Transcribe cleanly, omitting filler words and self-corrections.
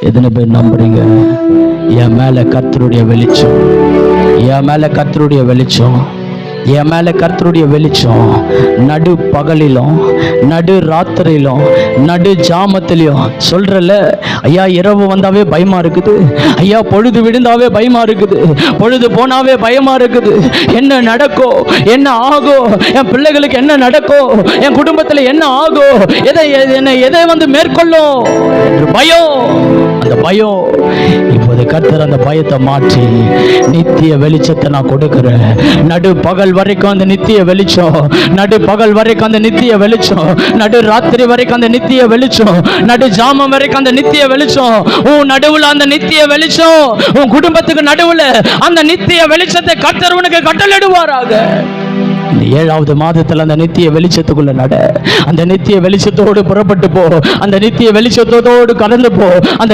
எத்தனை பேர் நம்புறீங்க? என் மேல கர்த்தருடைய வெளிச்சம், என் மேல கர்த்தருடைய வெளிச்சம், என் மேல கர்த்தருடைய வெளிச்சம் நடு பகலிலும் நடு ராத்திரியிலும் நடு ஜாமத்திலையும். சொல்றல ஐயா, இரவு வந்தாவே பயமா இருக்குது ஐயா, பொழுது விழுந்தாவே பயமா இருக்குது, பொழுது போனாவே பயமா இருக்குது. என்ன நடக்கும், என்ன ஆகும், என் பிள்ளைகளுக்கு என்ன நடக்கும், என் குடும்பத்தில் என்ன ஆகும், எதை வந்து மேற்கொள்ளும் என்று பயம். அந்த பயம் இப்போது கர்த்தர் அந்த பயத்தை மாற்றி நித்திய வெளிச்சத்தை நான் கொடுக்கிறேன். நடு பகல் வரைக்கும் அந்த நித்திய வெளிச்சம், நடு பகல் வரைக்கும் அந்த நித்திய வெளிச்சம், நடு ராத்திரி வரைக்கும் அந்த நித்திய வெளிச்சம், நடு ஜாமம் வரைக்கும் அந்த நித்திய வெளிச்சம். உன் நடுவுல அந்த நித்திய வெளிச்சம், உன் குடும்பத்துக்கு நடுவுல அந்த நித்திய வெளிச்சத்தை கர்த்தர் உனக்கு கட்டளையிடுவாராக. இந்த 7வது மாதத்தில் அந்த நித்திய வெளிச்சத்துக்குள்ள நட. அந்த நித்திய வெளிச்சத்தோடு புறப்பட்டு போ, அந்த நித்திய வெளிச்சத்தோடு கடந்து போ. அந்த